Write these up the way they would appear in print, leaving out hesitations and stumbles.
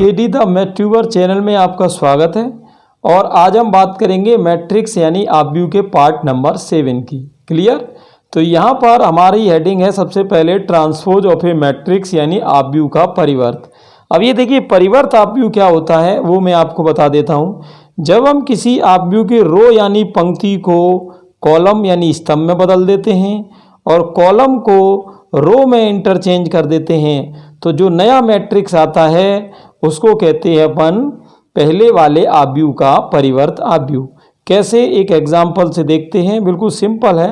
KD the math tuber channel में आपका स्वागत है। और आज हम बात करेंगे मैट्रिक्स यानी आव्यूह के पार्ट नंबर 7 की। क्लियर। तो यहाँ पर हमारी हेडिंग है सबसे पहले ट्रांसपोज ऑफ ए मैट्रिक्स यानी आव्यूह का परिवर्त। अब ये देखिए परिवर्त आव्यूह क्या होता है वो मैं आपको बता देता हूँ। जब हम किसी आव्यूह के रो यानी पंक्ति को कॉलम यानी स्तंभ में बदल देते हैं और कॉलम को रो में इंटरचेंज कर देते हैं तो जो नया मैट्रिक्स आता है उसको कहते हैं अपन पहले वाले आव्यूह का परिवर्त आव्यूह। कैसे, एक एग्जाम्पल से देखते हैं। बिल्कुल सिंपल है।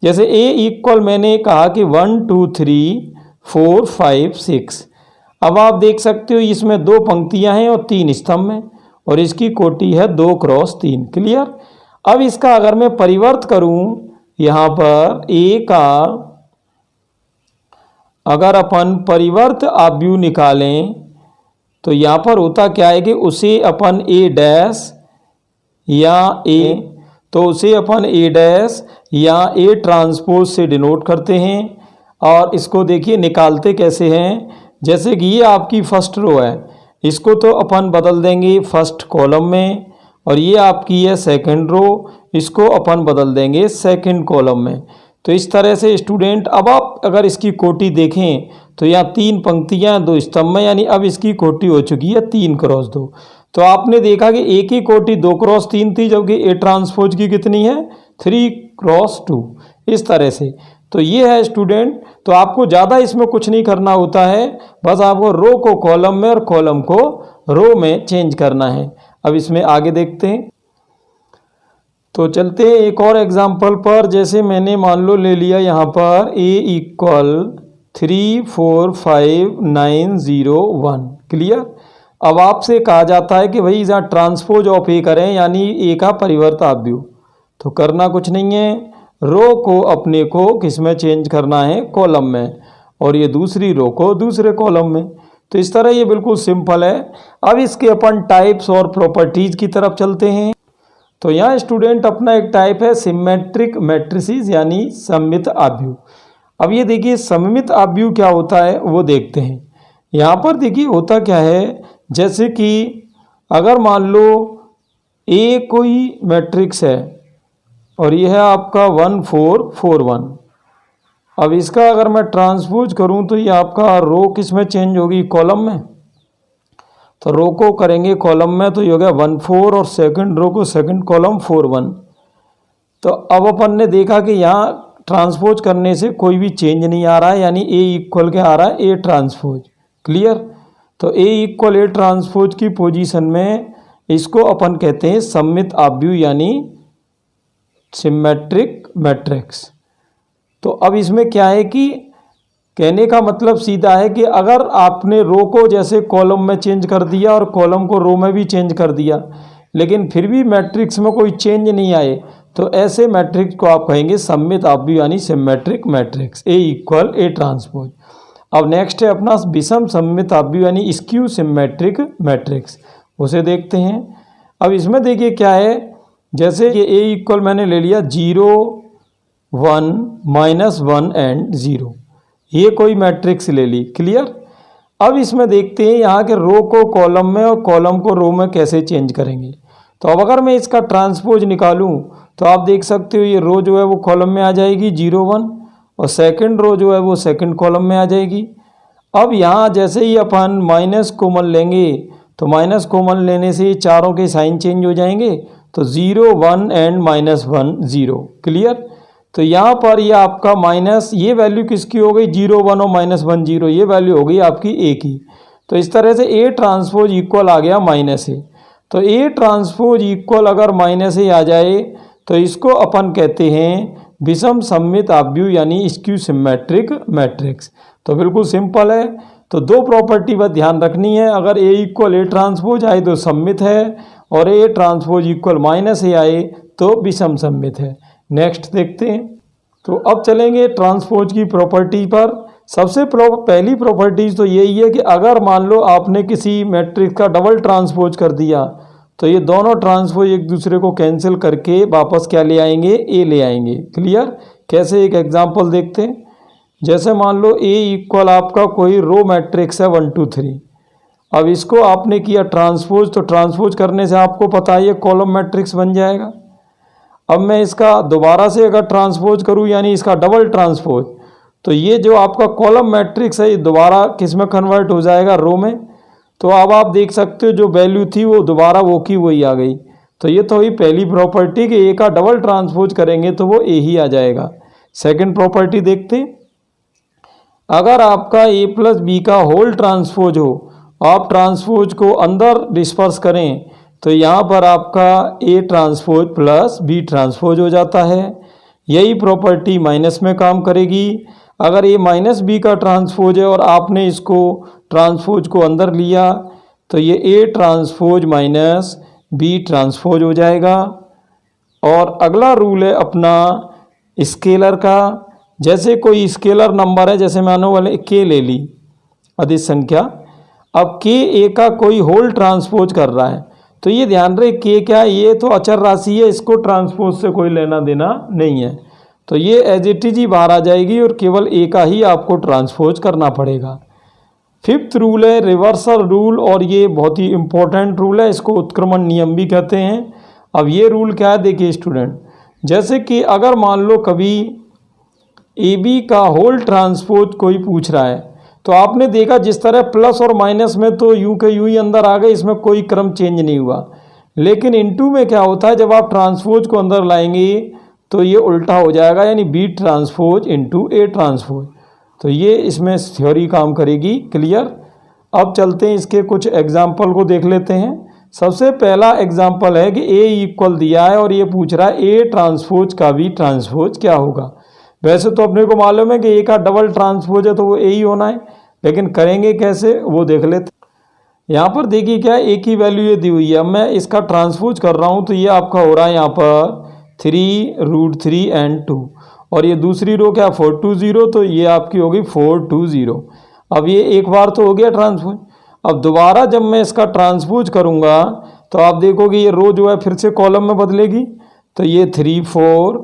जैसे ए इक्वल मैंने कहा कि 1 2 3 4 5 6। अब आप देख सकते हो इसमें 2 पंक्तियां हैं और 3 स्तंभ हैं और इसकी कोटि है 2 क्रॉस 3। क्लियर। अब इसका अगर मैं परिवर्त करूं यहाँ पर ए का अगर अपन परिवर्त आव्यूह निकालें तो यहाँ पर होता क्या है कि उसे अपन ए डैश या ए तो उसे अपन ए डैश या ए ट्रांसपोज से डिनोट करते हैं। और इसको देखिए निकालते कैसे हैं। जैसे कि ये आपकी फर्स्ट रो है, इसको तो अपन बदल देंगे फर्स्ट कॉलम में, और ये आपकी है सेकंड रो, इसको अपन बदल देंगे सेकंड कॉलम में। तो इस तरह से स्टूडेंट अब आप अगर इसकी कोटि देखें तो यहाँ 3 पंक्तियाँ 2 स्तंभ में, यानी अब इसकी कोटि हो चुकी है 3 क्रॉस 2। तो आपने देखा कि एक ही कोटि 2 क्रॉस 3 थी, जबकि ए ट्रांसपोज की कितनी है 3 क्रॉस 2। इस तरह से तो ये है स्टूडेंट। तो आपको ज़्यादा इसमें कुछ नहीं करना होता है, बस आपको रो को कॉलम में और कॉलम को रो में चेंज करना है। अब इसमें आगे देखते हैं। तो चलते हैं एक और एग्जाम्पल पर। जैसे मैंने मान लो ले लिया यहाँ पर ए इक्वल 3 4 5 9 0 1। क्लियर। अब आपसे कहा जाता है कि भाई जहाँ ट्रांसपोज ऑफ ए करें यानी ए का परिवर्त आव्यूह। तो करना कुछ नहीं है, रो को अपने को किस में चेंज करना है, कॉलम में, और ये दूसरी रो को दूसरे कॉलम में। तो इस तरह ये बिल्कुल सिंपल है। अब इसके अपन टाइप्स और प्रॉपर्टीज की तरफ चलते हैं। तो यहाँ स्टूडेंट अपना एक टाइप है सिमेट्रिक मैट्रिसेस यानी सममित आव्यूह। अब ये देखिए सममित आव्यूह क्या होता है वो देखते हैं। यहाँ पर देखिए होता क्या है, जैसे कि अगर मान लो ए कोई मैट्रिक्स है और ये है आपका 1 4 4 1। अब इसका अगर मैं ट्रांसपोज करूँ तो ये आपका रो किस में चेंज होगी, कॉलम में। तो रो को करेंगे कॉलम में तो ये हो गया 1 4 और सेकंड रो को सेकंड कॉलम 4 1। तो अब अपन ने देखा कि यहाँ ट्रांसपोज करने से कोई भी चेंज नहीं आ रहा है, यानी ए इक्वल क्या आ रहा है, ए ट्रांसपोज। क्लियर। तो ए इक्वल ए ट्रांसपोज की पोजीशन में इसको अपन कहते हैं सममित आव्यूह यानी सिमेट्रिक मैट्रिक्स। तो अब इसमें क्या है कि कहने का मतलब सीधा है कि अगर आपने रो को जैसे कॉलम में चेंज कर दिया और कॉलम को रो में भी चेंज कर दिया, लेकिन फिर भी मैट्रिक्स में कोई चेंज नहीं आए, तो ऐसे मैट्रिक्स को आप कहेंगे सममित आव्यूह यानी symmetric matrix, A equal A transpose. अब नेक्स्ट है अपना विषम सममित आव्यूह यानी स्क्यू सिमेट्रिक मैट्रिक्स, उसे देखते हैं। अब इसमें देखिए क्या है, जैसे कि ए इक्वल मैंने ले लिया 0 1 -1 एंड 0, ये कोई मैट्रिक्स ले ली। क्लियर। अब इसमें देखते हैं यहाँ के रो को कॉलम में और कॉलम को रो में कैसे चेंज करेंगे। तो अब अगर मैं इसका ट्रांसपोज निकालूं तो आप देख सकते हो ये रो जो है वो कॉलम में आ जाएगी 0 1, और सेकंड रो जो है वो सेकंड कॉलम में आ जाएगी। अब यहाँ जैसे ही अपन माइनस कॉमन लेंगे तो माइनस कॉमन लेने से चारों के साइन चेंज हो जाएंगे, तो 0 1 एंड -1 0। क्लियर। तो यहाँ पर ये आपका माइनस, ये वैल्यू किसकी हो गई, 0 1 और -1 0, ये वैल्यू हो गई आपकी ए की। तो इस तरह से ए ट्रांसपोज इक्वल आ गया -ए। तो ए ट्रांसपोज इक्वल अगर -ए आ जाए तो इसको अपन कहते हैं विषम सममित आव्यूह यानी स्क्यू सिमेट्रिक मैट्रिक्स। तो बिल्कुल सिंपल है। तो 2 प्रॉपर्टी बस ध्यान रखनी है, अगर ए इक्वल ए ट्रांसपोज आए तो सममित है, और ए ट्रांसपोज इक्वल -ए आए तो विषम सममित है। नेक्स्ट देखते हैं। तो अब चलेंगे ट्रांसपोज की प्रॉपर्टी पर। सबसे पहली प्रॉपर्टीज तो यही है कि अगर मान लो आपने किसी मैट्रिक्स का डबल ट्रांसपोज कर दिया तो ये दोनों ट्रांसपोज एक दूसरे को कैंसिल करके वापस क्या ले आएंगे, ए ले आएंगे। क्लियर। कैसे, एक एग्जांपल देखते हैं। जैसे मान लो ए इक्वल आपका कोई रो मैट्रिक्स है 1 2 3। अब इसको आपने किया ट्रांसपोज, तो ट्रांसपोज करने से आपको पता है ये कॉलम मैट्रिक्स बन जाएगा। अब मैं इसका दोबारा से अगर ट्रांसपोज करूँ यानी इसका डबल ट्रांसपोज, तो ये जो आपका कॉलम मैट्रिक्स है ये दोबारा किस में कन्वर्ट हो जाएगा, रो में। तो अब आप देख सकते हो जो वैल्यू थी वो दोबारा वो की वही आ गई। तो ये तो हुई पहली प्रॉपर्टी कि ए का डबल ट्रांसपोज करेंगे तो वो ए ही आ जाएगा। सेकंड प्रॉपर्टी देखते हैं, अगर आपका ए प्लस बी का होल ट्रांसपोज हो, आप ट्रांसपोज को अंदर डिस्पर्स करें तो यहाँ पर आपका A transpose plus B transpose हो जाता है। यही प्रॉपर्टी माइनस में काम करेगी। अगर ए माइनस बी का ट्रांसपोज है और आपने इसको ट्रांसपोज को अंदर लिया तो ये A transpose minus B transpose हो जाएगा। और अगला रूल है अपना स्केलर का। जैसे कोई स्केलर नंबर है, जैसे मानो वाले के ले ली अधिक संख्या, अब के ए का कोई होल ट्रांसपोज कर रहा है तो ये ध्यान रहे के क्या है, ये तो अचर राशि है, इसको ट्रांसपोज से कोई लेना देना नहीं है। तो ये एज इट इज ही बाहर आ जाएगी और केवल ए का ही आपको ट्रांसपोज करना पड़ेगा। फिफ्थ रूल है रिवर्सल रूल, और ये बहुत ही इंपॉर्टेंट रूल है, इसको उत्क्रमण नियम भी कहते हैं। अब ये रूल क्या है, देखिए स्टूडेंट, जैसे कि अगर मान लो कभी ए बी का होल ट्रांसपोज कोई पूछ रहा है तो आपने देखा जिस तरह प्लस और माइनस में तो यूं के यूं ही अंदर आ गए, इसमें कोई क्रम चेंज नहीं हुआ। लेकिन इनटू में क्या होता है, जब आप ट्रांसपोज को अंदर लाएंगे तो ये उल्टा हो जाएगा, यानी B transpose into A transpose. तो ये इसमें थ्योरी काम करेगी। क्लियर। अब चलते हैं इसके कुछ एग्जाम्पल को देख लेते हैं। सबसे पहला एग्जाम्पल है कि ए इक्वल दिया है और ये पूछ रहा है ए ट्रांसपोज का भी ट्रांसपोज क्या होगा। वैसे तो अपने को मालूम है कि ए का डबल ट्रांसपोज है तो वो ए ही होना है, लेकिन करेंगे कैसे वो देख लेते। यहाँ पर देखिए क्या ए की वैल्यू ये दी हुई है, अब मैं इसका ट्रांसपोज कर रहा हूँ तो ये आपका हो रहा है यहाँ पर 3√3 and 2, और ये दूसरी रो क्या 420, तो ये आपकी होगी 420। अब ये एक बार तो हो गया ट्रांसपोज। अब दोबारा जब मैं इसका ट्रांसपोज करूँगा तो आप देखोगे ये रो जो है फिर से कॉलम में बदलेगी। तो ये 3 4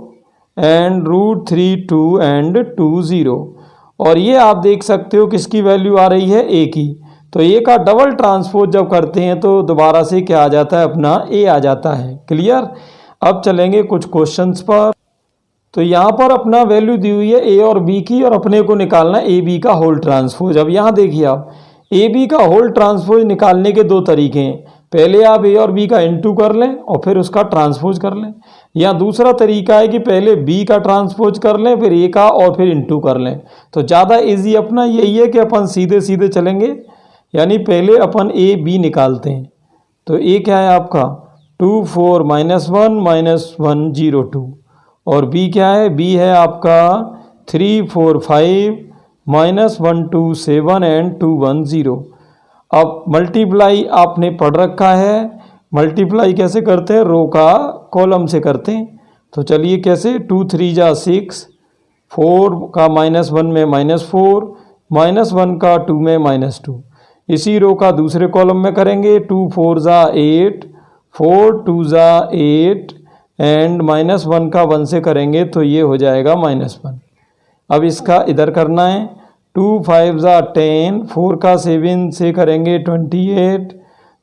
and √3 2 and 2 0, और ये आप देख सकते हो किसकी वैल्यू आ रही है, ए की। तो ए का डबल ट्रांसपोज जब करते हैं तो दोबारा से क्या आ जाता है, अपना ए आ जाता है। क्लियर। अब चलेंगे कुछ क्वेश्चंस पर। तो यहाँ पर अपना वैल्यू दी हुई है ए और बी की, और अपने को निकालना है ए बी का होल ट्रांसपोज। अब यहाँ देखिए आप ए बी का होल ट्रांसपोज निकालने के दो तरीके हैं, पहले आप ए और बी का इनटू कर लें और फिर उसका ट्रांसपोज कर लें, या दूसरा तरीका है कि पहले बी का ट्रांसपोज कर लें फिर ए का और फिर इनटू कर लें। तो ज़्यादा इजी अपना यही है कि अपन सीधे सीधे चलेंगे, यानी पहले अपन ए बी निकालते हैं। तो ए क्या है आपका 2 4 -1 -1 0 2, और बी क्या है, बी है आपका 3 4 5 -1 2 7 and 2 1 0। अब मल्टीप्लाई आपने पढ़ रखा है, मल्टीप्लाई कैसे करते हैं, रो का कॉलम से करते हैं। तो चलिए कैसे, 2 3 जा 6, 4 का -1 में -4, -1 का 2 में -2। इसी रो का दूसरे कॉलम में करेंगे, 2 4 जा 8, 4 2 जा 8 एंड -1 का 1 से करेंगे तो ये हो जाएगा -1। अब इसका इधर करना है, 2 5 जा 10, 4 का 7 से करेंगे 28,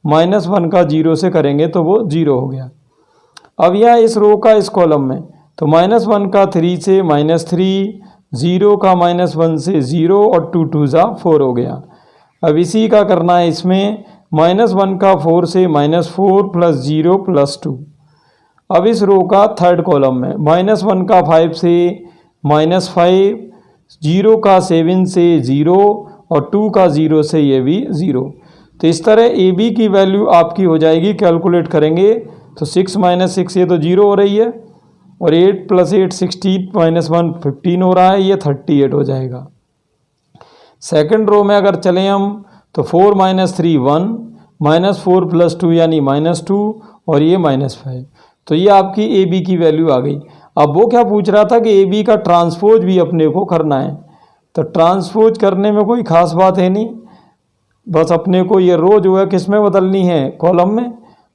-1 का 0 से करेंगे तो वो 0 हो गया। अब यहाँ इस रो का इस कॉलम में तो -1 का 3 से -3, 0 का -1 से 0 और 2 2 जा 4 हो गया। अब इसी का करना है इसमें, -1 का 4 से -4 + 0 + 2। अब इस रो का थर्ड कॉलम में -1 का 5 से -5, 0 का 7 से 0 और 2 का 0 से ये भी 0। तो इस तरह ए बी की वैल्यू आपकी हो जाएगी, कैलकुलेट करेंगे तो 6 - 6 ये तो 0 हो रही है, और 8 + 8 16 -1 15 हो रहा है, ये 38 हो जाएगा। सेकंड रो में अगर चलें हम तो 4 - 3 1, -4 + 2 यानी -2, और ये -5। तो ये आपकी ए बी की वैल्यू आ गई। अब वो क्या पूछ रहा था कि ए बी का ट्रांसपोज भी अपने को करना है। तो ट्रांसपोज करने में कोई ख़ास बात है नहीं, बस अपने को ये रो जो है किस में बदलनी है, कॉलम में।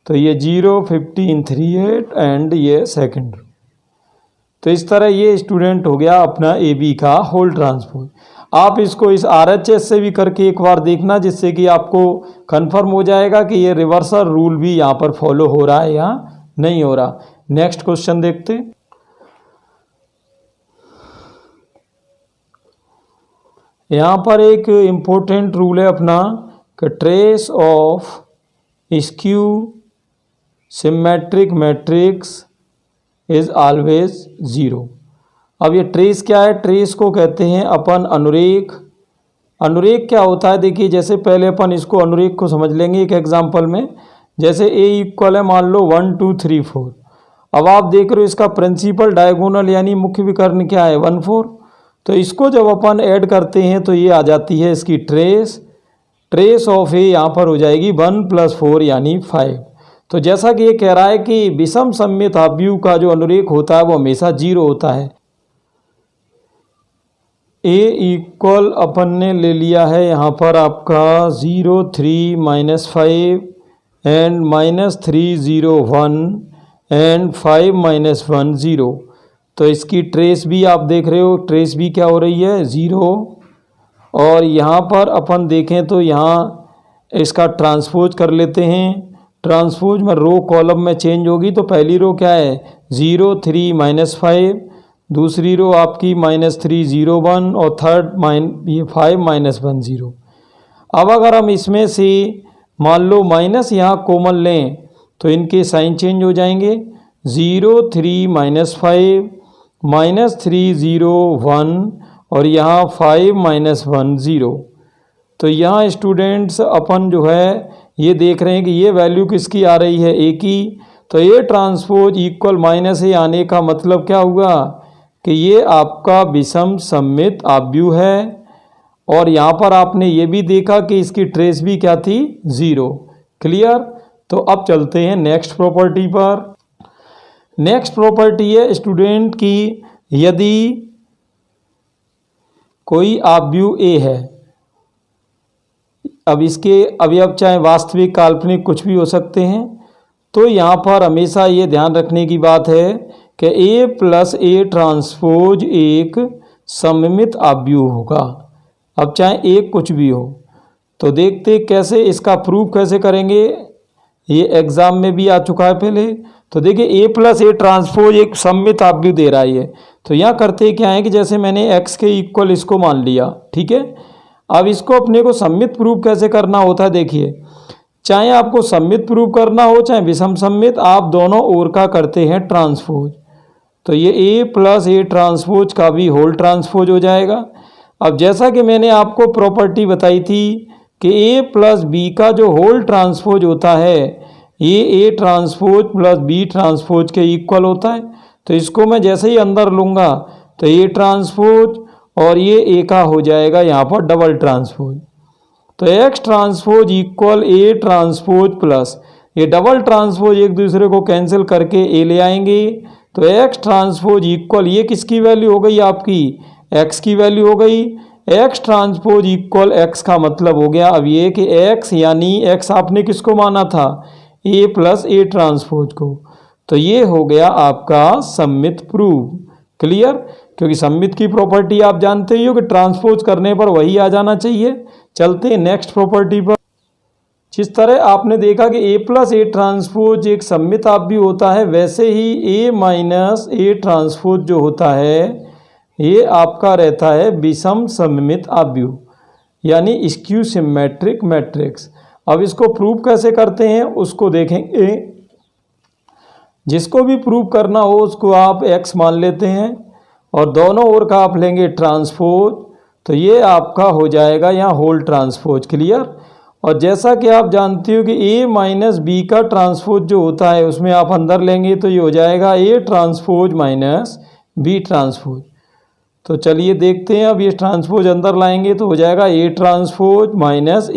तो ये 0 15 3 8 एंड ये सेकंड रो। तो इस तरह ये स्टूडेंट हो गया अपना ए बी का होल ट्रांसपोज। आप इसको इस RHS से भी करके एक बार देखना, जिससे कि आपको कंफर्म हो जाएगा कि ये रिवर्सल रूल भी यहाँ पर फॉलो हो रहा है या नहीं हो रहा। नेक्स्ट क्वेश्चन देखते। यहाँ पर एक इम्पोर्टेंट रूल है अपना कि trace of skew symmetric matrix is always zero. अब ये ट्रेस क्या है? ट्रेस को कहते हैं अपन अनुरेख। अनुरेख क्या होता है? देखिए, जैसे पहले अपन इसको अनुरेख को समझ लेंगे एक एग्जांपल में। जैसे ए इक्वल है मान लो 1 2 3 4। अब आप देख रहे हो इसका प्रिंसिपल डायगोनल यानी मुख्य विकर्ण क्या है? 1 4। तो इसको जब अपन ऐड करते हैं तो ये आ जाती है इसकी ट्रेस। ट्रेस ऑफ ए यहाँ पर हो जाएगी 1 + 4 यानी 5। तो जैसा कि ये कह रहा है कि विषम सममित आव्यूह का जो अनुरेख होता है वो हमेशा 0 होता है। ए इक्वल अपन ने ले लिया है यहाँ पर आपका 0 3 -5 एंड -3 0 1 एंड 5 -1 0। तो इसकी ट्रेस भी आप देख रहे हो, ट्रेस भी क्या हो रही है? 0। और यहाँ पर अपन देखें तो यहाँ इसका ट्रांसपोज कर लेते हैं। ट्रांसपोज में रो कॉलम में चेंज होगी। तो पहली रो क्या है? 0 3 -5, दूसरी रो आपकी -3 0 1 और थर्ड ये 5 -1 0। अब अगर हम इसमें से मान लो माइनस यहाँ कॉमन लें तो इनके साइन चेंज हो जाएंगे। 0 3 -5 -3 0 1 और यहाँ 5 -1 0। तो यहाँ स्टूडेंट्स अपन जो है ये देख रहे हैं कि ये वैल्यू किसकी आ रही है? ए की। तो ये ट्रांसपोज इक्वल माइनस ए आने का मतलब क्या हुआ कि ये आपका विषम सममित आव्यूह है। और यहाँ पर आपने ये भी देखा कि इसकी ट्रेस भी क्या थी? 0। क्लियर? तो अब चलते हैं नेक्स्ट प्रॉपर्टी पर। नेक्स्ट प्रॉपर्टी है स्टूडेंट की, यदि कोई आव्यूह ए है, अब इसके अवयव चाहे वास्तविक काल्पनिक कुछ भी हो सकते हैं, तो यहाँ पर हमेशा ये ध्यान रखने की बात है कि ए + ए ट्रांसपोज एक सममित आव्यूह होगा। अब चाहे एक कुछ भी हो। तो देखते कैसे इसका प्रूफ कैसे करेंगे। ये एग्जाम में भी आ चुका है पहले। तो देखिए ए + ए ट्रांसपोज एक सममित आव्यूह दे रहा है। तो यहाँ करते क्या है कि जैसे मैंने x के इक्वल इसको मान लिया, ठीक है। अब इसको अपने को सममित प्रूफ कैसे करना होता है, देखिए चाहे आपको सममित प्रूफ करना हो चाहे विषम सममित, आप दोनों ओर का करते हैं ट्रांसपोज। तो ये ए + ए ट्रांसपोज का भी होल ट्रांसपोज हो जाएगा। अब जैसा कि मैंने आपको प्रॉपर्टी बताई थी कि ए + बी का जो होल ट्रांसपोज होता है ये ए ट्रांसपोज + बी ट्रांसपोज के इक्वल होता है। तो इसको मैं जैसे ही अंदर लूँगा तो ए ट्रांसपोज और ये ए का हो जाएगा यहाँ पर डबल ट्रांसपोज। तो एक्स ट्रांसपोज इक्वल ए ट्रांसपोज प्लस ये डबल ट्रांसपोज एक दूसरे को कैंसिल करके ए ले आएंगे। तो एक्स ट्रांसपोज इक्वल ये किसकी वैल्यू हो गई? आपकी एक्स की वैल्यू हो गई। एक्स ट्रांसपोज इक्वल एक्स का मतलब हो गया अब ये कि एक्स यानी एक्स आपने किसको माना था? ए + ए ट्रांसपोज को। तो ये हो गया आपका सममित प्रूफ। क्लियर? क्योंकि सममित की प्रॉपर्टी आप जानते ही हो कि ट्रांसपोज करने पर वही आ जाना चाहिए। चलते हैं नेक्स्ट प्रॉपर्टी पर। जिस तरह आपने देखा कि ए + ए ट्रांसपोज एक सममित आव्यूह होता है, वैसे ही ए - ए ट्रांसपोज जो होता है ये आपका रहता है विषम सममित आव्यूह यानी स्क्यू सिमेट्रिक मैट्रिक्स। अब इसको प्रूव कैसे करते हैं उसको देखेंगे। जिसको भी प्रूव करना हो उसको आप x मान लेते हैं और दोनों ओर का आप लेंगे ट्रांसपोज। तो ये आपका हो जाएगा यहाँ होल ट्रांसपोज। क्लियर? और जैसा कि आप जानते हो कि a - b का ट्रांसपोज जो होता है उसमें आप अंदर लेंगे तो ये हो जाएगा a ट्रांसपोज - b ट्रांसपोज। तो चलिए देखते हैं, अब ये ट्रांसपोज अंदर लाएंगे तो हो जाएगा a ट्रांसपोज -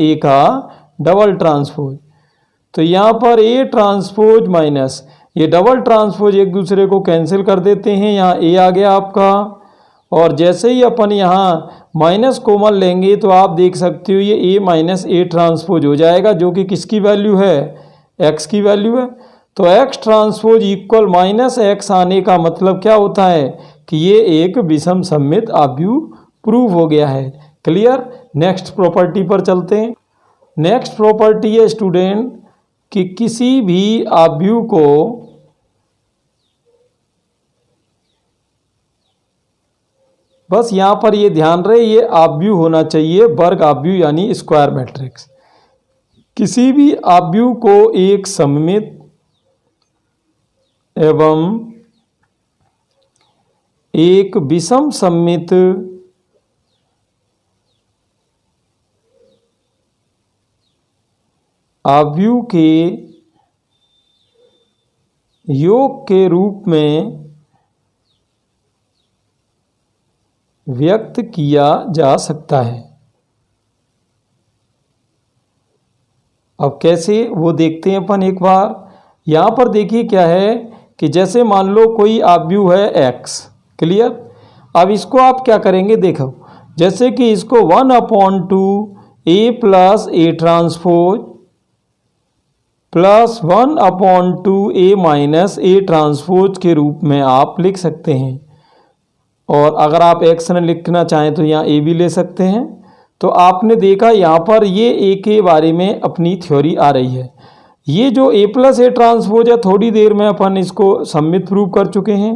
a का डबल ट्रांसपोज। तो यहाँ पर a ट्रांसपोज माइनस ये डबल ट्रांसपोज एक दूसरे को कैंसिल कर देते हैं। यहाँ a आ गया आपका। और जैसे ही अपन यहाँ माइनस कॉमन लेंगे तो आप देख सकते हो ये a - a ट्रांसपोज हो जाएगा जो कि किसकी वैल्यू है? x की वैल्यू है। तो x transpose equal minus x आने का मतलब क्या होता है कि ये एक विषम सममित आव्यूह प्रूव हो गया है। क्लियर। नेक्स्ट प्रॉपर्टी पर चलते हैं। नेक्स्ट प्रॉपर्टी है स्टूडेंट कि किसी भी आव्यूह को बस यहाँ पर ये ध्यान रहे ये आव्यूह होना चाहिए वर्ग आव्यूह यानी स्क्वायर मैट्रिक्स। किसी भी आव्यूह को एक सममित एवं एक विषम सममित आव्यूह के योग के रूप में व्यक्त किया जा सकता है। अब कैसे वो देखते हैं अपन एक बार। यहाँ पर देखिए क्या है कि जैसे मान लो कोई आव्यूह है x। क्लियर। अब इसको आप क्या करेंगे देखो, जैसे कि इसको 1/2 a plus A transpose plus 1/2 a minus A transpose के रूप में आप लिख सकते हैं। और अगर आप x न लिखना चाहें तो यहाँ a भी ले सकते हैं। तो आपने देखा यहाँ पर ये a के बारे में अपनी थ्योरी आ रही है। ये जो a प्लस ए ट्रांसपोज है थोड़ी देर में अपन इसको सममित प्रूव कर चुके हैं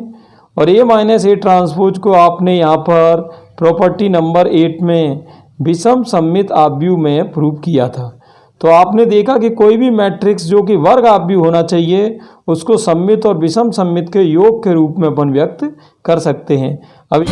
और a माइनस ए ट्रांसपोज को आपने यहाँ पर प्रॉपर्टी नंबर 8 में विषम सममित आव्यूह में प्रूव किया था। तो आपने देखा कि कोई भी मैट्रिक्स जो कि वर्ग आव्यूह होना चाहिए उसको सममित और विषम सममित के योग के रूप में अपन व्यक्त कर सकते हैं। अब